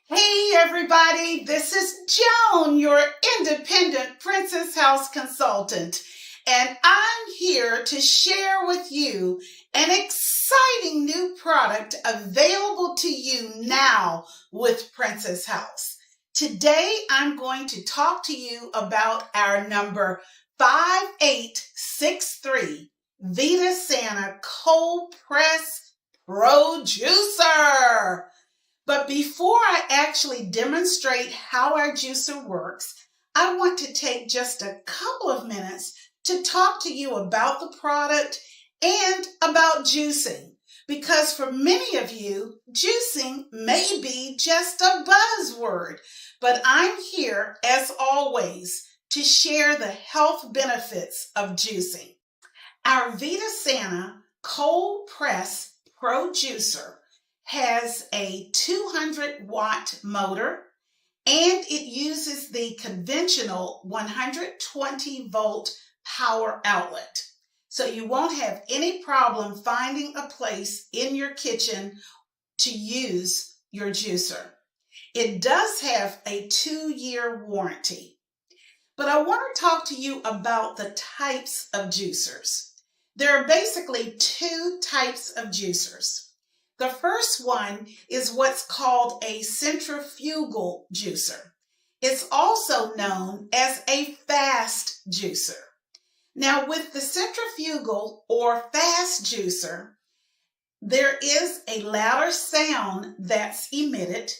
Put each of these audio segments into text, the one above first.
Hey everybody, this is Joan, your independent Princess House consultant, and I'm here to share with you an exciting new product available to you now with Princess House. Today I'm going to talk to you about our number 5863 VIDA Santa Cold Press Pro Juicer. But before I actually demonstrate how our juicer works, I want to take just a couple of minutes to talk to you about the product and about juicing. Because for many of you, juicing may be just a buzzword, but I'm here, as always, to share the health benefits of juicing. Our VIDA Santa Cold Press Pro Juicer has a 200-watt motor, and it uses the conventional 120-volt power outlet. So you won't have any problem finding a place in your kitchen to use your juicer. It does have a 2-year warranty. But I want to talk to you about the types of juicers. There are basically 2 types of juicers. The first one is what's called a centrifugal juicer. It's also known as a fast juicer. Now, with the centrifugal or fast juicer, there is a louder sound that's emitted,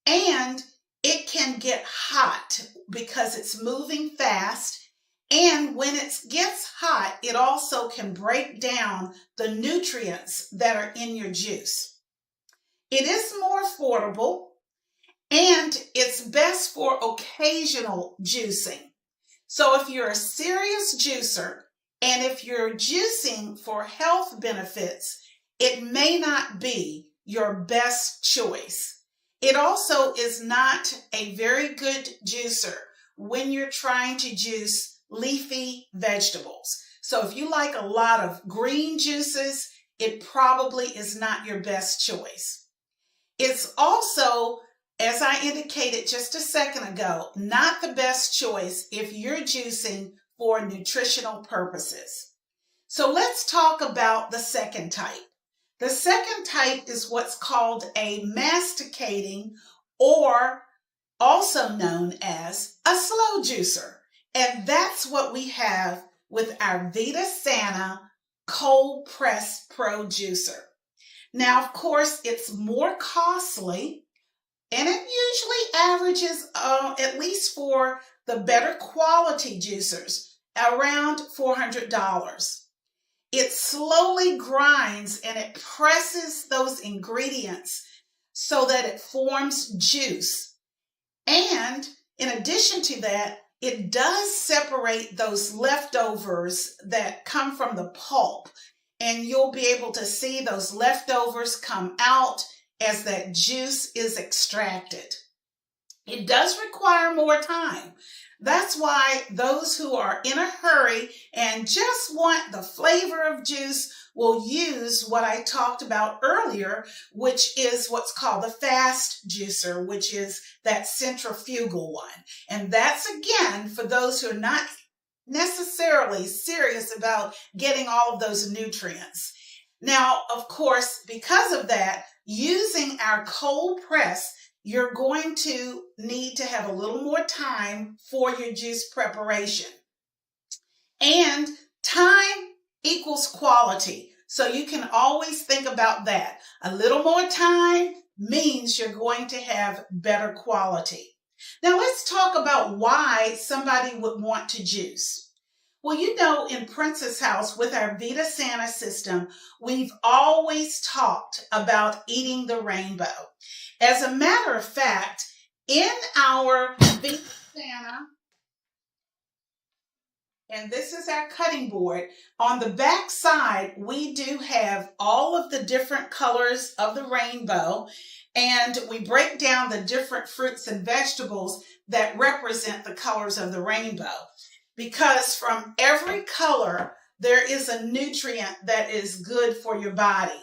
and it can get hot because it's moving fast. And when it gets hot, it also can break down the nutrients that are in your juice. It is more affordable, and it's best for occasional juicing. So if you're a serious juicer and if you're juicing for health benefits, it may not be your best choice. It also is not a very good juicer when you're trying to juice leafy vegetables. So if you like a lot of green juices, it probably is not your best choice. It's also, as I indicated just a second ago, not the best choice if you're juicing for nutritional purposes. So let's talk about the second type. The second type is what's called a masticating, or also known as a slow juicer. And that's what we have with our VIDA Santa Cold Press Pro Juicer. Now, of course, it's more costly, and it usually averages, at least for the better quality juicers, around $400. It slowly grinds and it presses those ingredients so that it forms juice. And in addition to that, it does separate those leftovers that come from the pulp, and you'll be able to see those leftovers come out as that juice is extracted. It does require more time. That's why those who are in a hurry and just want the flavor of juice will use what I talked about earlier, which is what's called the fast juicer, which is that centrifugal one. And that's, again, for those who are not necessarily serious about getting all of those nutrients. Now, of course, because of that, using our cold press, you're going to need to have a little more time for your juice preparation. And time equals quality. So you can always think about that. A little more time means you're going to have better quality. Now let's talk about why somebody would want to juice. Well, you know, in Princess House with our VIDA Santa system, we've always talked about eating the rainbow. As a matter of fact, in our VIDA Santa, and this is our cutting board, on the back side, we do have all of the different colors of the rainbow, and we break down the different fruits and vegetables that represent the colors of the rainbow. Because from every color, there is a nutrient that is good for your body.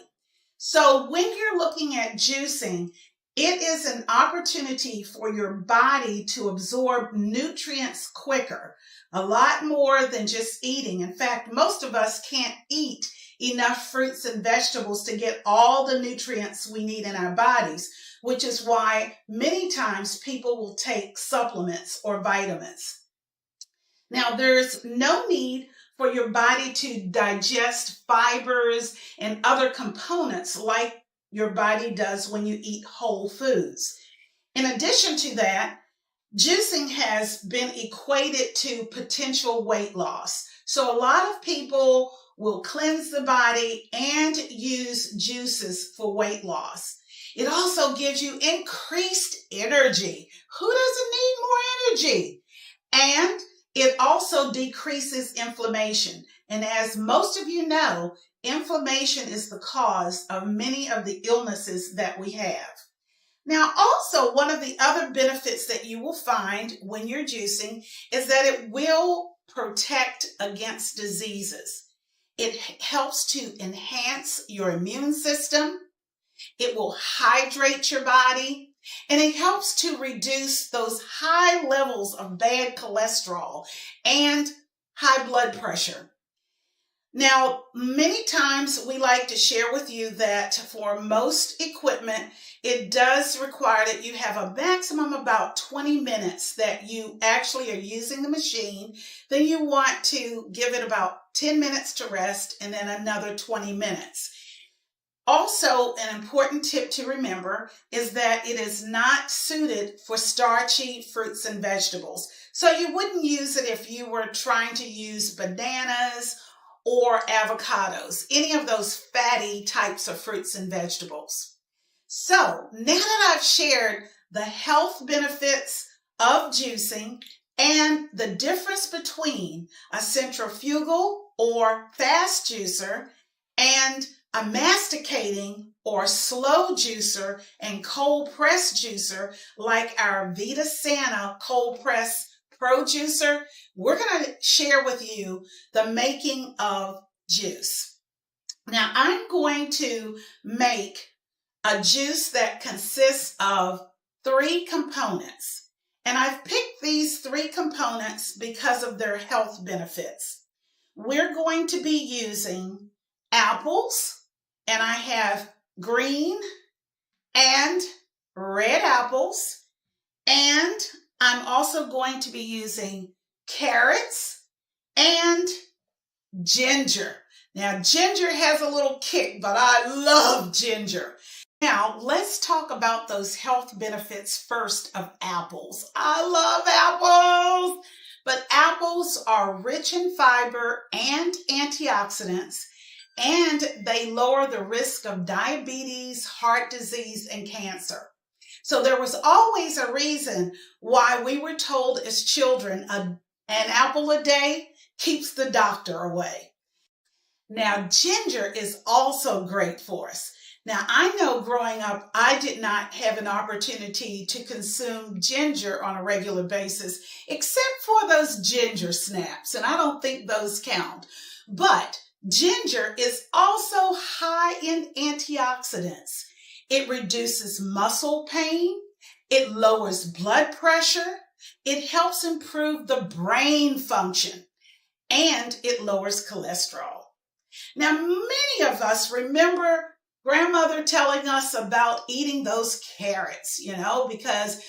So when you're looking at juicing, It is an opportunity for your body to absorb nutrients quicker, a lot more than just eating. In fact, most of us can't eat enough fruits and vegetables to get all the nutrients we need in our bodies, which is why many times people will take supplements or vitamins. Now, there's no need for your body to digest fibers and other components like your body does when you eat whole foods. In addition to that, juicing has been equated to potential weight loss. So a lot of people will cleanse the body and use juices for weight loss. It also gives you increased energy. Who doesn't need more energy? And it also decreases inflammation. And as most of you know, inflammation is the cause of many of the illnesses that we have. Now, also, one of the other benefits that you will find when you're juicing is that it will protect against diseases. It helps to enhance your immune system. It will hydrate your body. And it helps to reduce those high levels of bad cholesterol and high blood pressure. Now, many times we like to share with you that for most equipment, it does require that you have a maximum about 20 minutes that you actually are using the machine. Then you want to give it about 10 minutes to rest and then another 20 minutes. Also, an important tip to remember is that it is not suited for starchy fruits and vegetables. So you wouldn't use it if you were trying to use bananas or avocados, any of those fatty types of fruits and vegetables. So now that I've shared the health benefits of juicing and the difference between a centrifugal or fast juicer and a masticating or slow juicer and cold press juicer like our VIDA cold press pro juicer, we're going to share with you the making of juice. Now, I'm going to make a juice that consists of 3 components. And I've picked these 3 components because of their health benefits. We're going to be using apples, and I have green and red apples, and I'm also going to be using carrots and ginger. Now, ginger has a little kick, but I love ginger. Now, let's talk about those health benefits first of apples. I love apples, but apples are rich in fiber and antioxidants, and they lower the risk of diabetes, heart disease, and cancer. So there was always a reason why we were told as children an apple a day keeps the doctor away. Now, ginger is also great for us. Now, I know growing up, I did not have an opportunity to consume ginger on a regular basis, except for those ginger snaps, and I don't think those count. But ginger is also high in antioxidants. It reduces muscle pain. It lowers blood pressure. It helps improve the brain function, and it lowers cholesterol. Now, many of us remember grandmother telling us about eating those carrots, because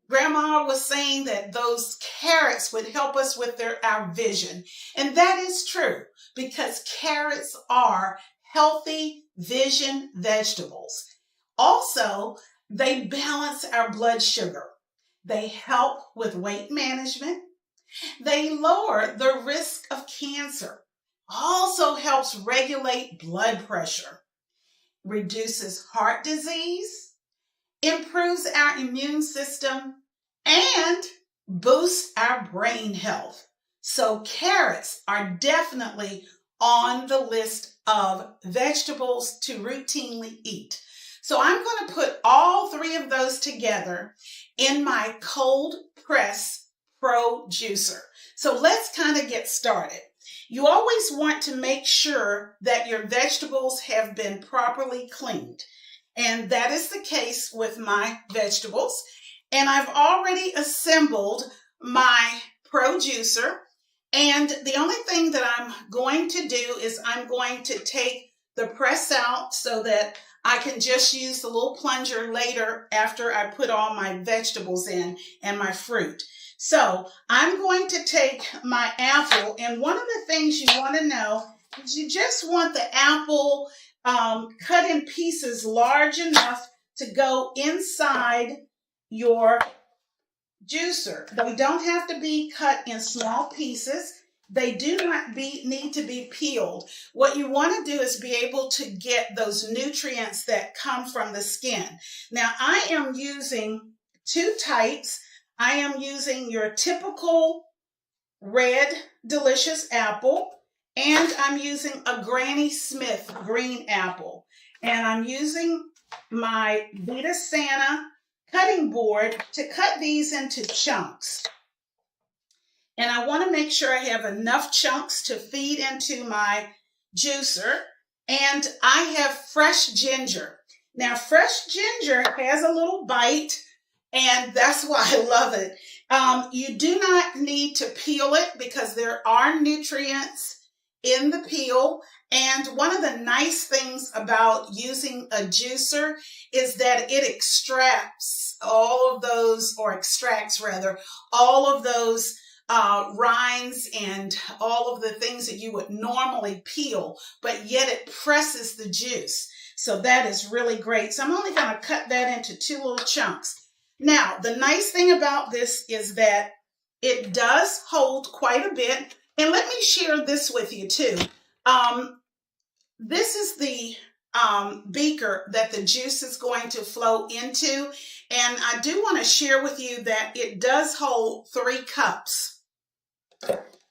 grandma was saying that those carrots would help us with our vision. And that is true, because carrots are healthy vision vegetables. Also, they balance our blood sugar. They help with weight management. They lower the risk of cancer. Also helps regulate blood pressure. Reduces heart disease. Improves our immune system. And boosts our brain health. So carrots are definitely on the list of vegetables to routinely eat. So I'm going to put all 3 of those together in my cold press pro juicer. So let's kind of get started. You always want to make sure that your vegetables have been properly cleaned. And that is the case with my vegetables. And I've already assembled my Pro Juicer. And the only thing that I'm going to do is I'm going to take the press out so that I can just use the little plunger later after I put all my vegetables in and my fruit. So I'm going to take my apple, and one of the things you want to know is you just want the apple cut in pieces large enough to go inside your juicer. They don't have to be cut in small pieces. They do not need to be peeled. What you want to do is be able to get those nutrients that come from the skin. Now, I am using two types. I am using your typical red delicious apple, and I'm using a Granny Smith green apple. And I'm using my VIDA Santa cutting board to cut these into chunks. And I want to make sure I have enough chunks to feed into my juicer. And I have fresh ginger. Now, fresh ginger has a little bite, and that's why I love it. You do not need to peel it because there are nutrients in the peel. And one of the nice things about using a juicer is that it extracts all of those, or extracts rather, all of those rinds and all of the things that you would normally peel, but yet it presses the juice. So that is really great. So I'm only going to cut that into two little chunks. Now, the nice thing about this is that it does hold quite a bit. And let me share this with you too. This is the beaker that the juice is going to flow into. And I do want to share with you that it does hold 3 cups.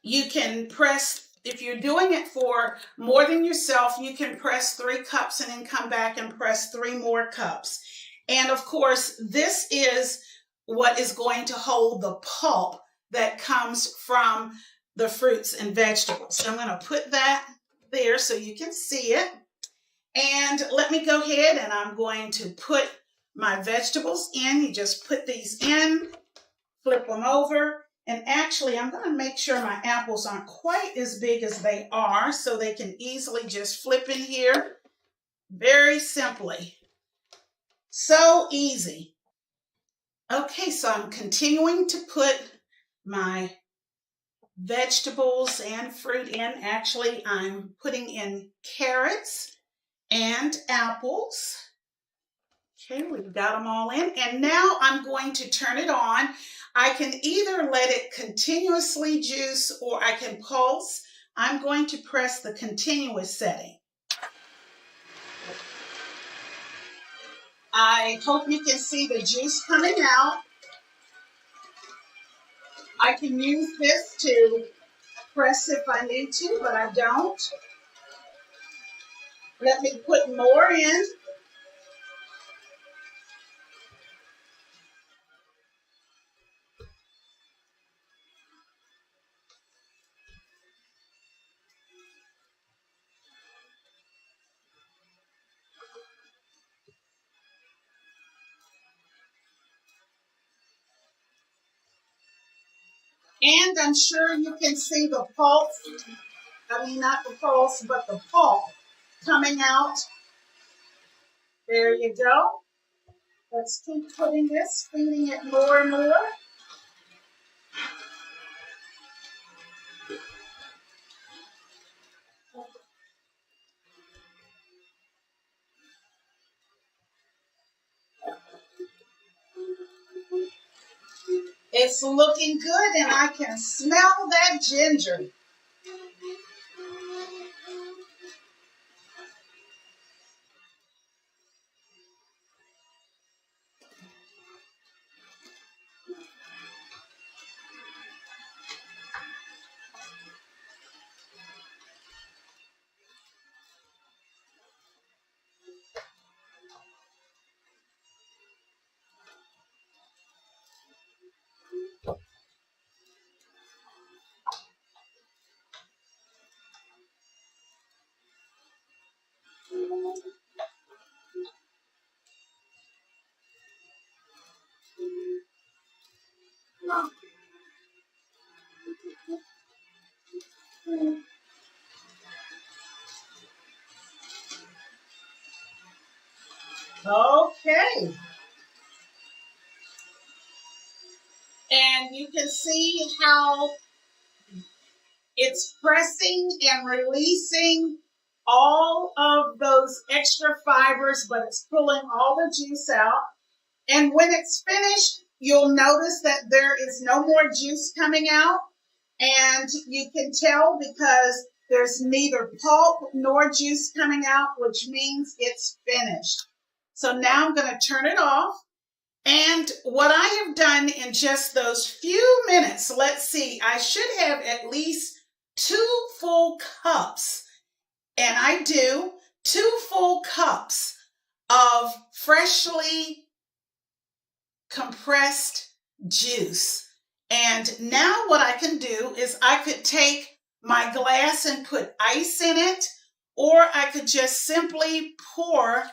You can press, if you're doing it for more than yourself, you can press 3 cups and then come back and press 3 more cups. And of course, this is what is going to hold the pulp that comes from the fruits and vegetables. So I'm going to put that there so you can see it. And let me go ahead and I'm going to put my vegetables in. You just put these in, flip them over. And actually, I'm going to make sure my apples aren't quite as big as they are so they can easily just flip in here very simply. So easy. Okay, so I'm continuing to put my vegetables and fruit in. Actually, I'm putting in carrots and apples. Okay, we've got them all in. And now I'm going to turn it on. I can either let it continuously juice or I can pulse. I'm going to press the continuous setting. I hope you can see the juice coming out. I can use this to press if I need to, but I don't. Let me put more in. And I'm sure you can see the pulp, not the pulse, but the pulp coming out. There you go. Let's keep putting this, feeding it more and more. It's looking good and I can smell that ginger. Okay. And you can see how it's pressing and releasing all of those extra fibers, but it's pulling all the juice out. And when it's finished, you'll notice that there is no more juice coming out. And you can tell because there's neither pulp nor juice coming out, which means it's finished. So now I'm going to turn it off. And what I have done in just those few minutes, let's see, I should have at least 2 full cups. And I do 2 full cups of freshly compressed juice. And now what I can do is I could take my glass and put ice in it, or I could just simply pour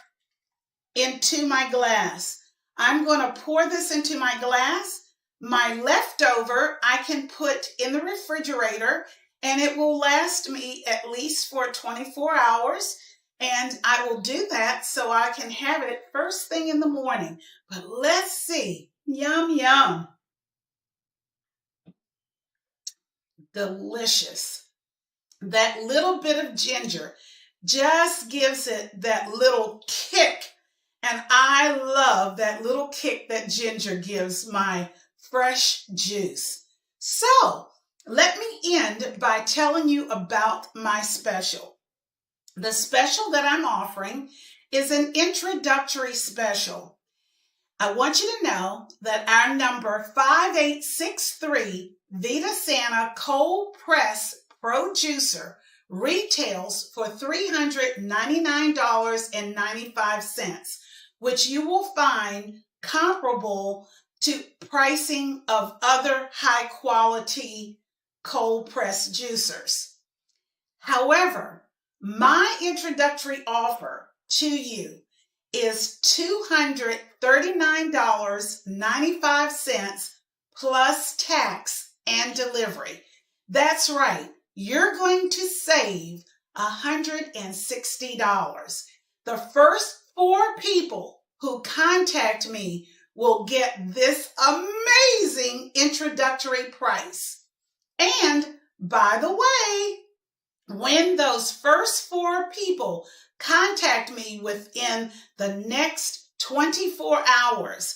into my glass. I'm going to pour this into my glass. My leftover I can put in the refrigerator, and it will last me at least for 24 hours. And I will do that so I can have it first thing in the morning. But let's see. Yum, yum. Delicious. That little bit of ginger just gives it that little kick. And I love that little kick that ginger gives my fresh juice. So let me end by telling you about my special. The special that I'm offering is an introductory special. I want you to know that our number 5863 VIDA Santa Cold Press Pro Juicer retails for $399.95, which you will find comparable to pricing of other high quality cold press juicers. However, my introductory offer to you is $239.95 plus tax and delivery. That's right. You're going to save $160. The first 4 people who contact me will get this amazing introductory price. And by the way, when those first 4 people contact me within the next 24 hours,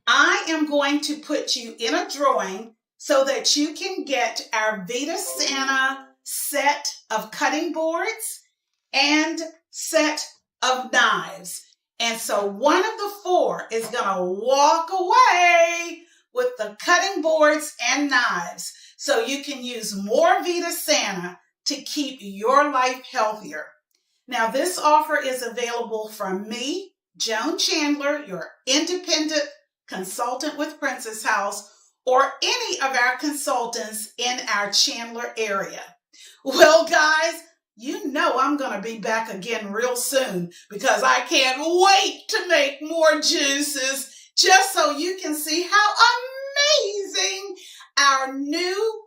I am going to put you in a drawing so that you can get our VIDA Santa set of cutting boards and set of knives. And so one of the 4 is going to walk away with the cutting boards and knives so you can use more VIDA Santa to keep your life healthier. Now, this offer is available from me, Joan Chandler, your independent consultant with Princess House, or any of our consultants in our Chandler area. Well, guys, you know I'm going to be back again real soon because I can't wait to make more juices just so you can see how amazing our new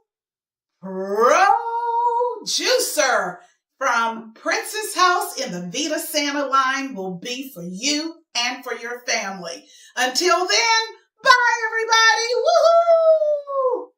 Pro Juicer from Princess House in the VIDA Santa line will be for you and for your family. Until then, bye everybody. Woohoo!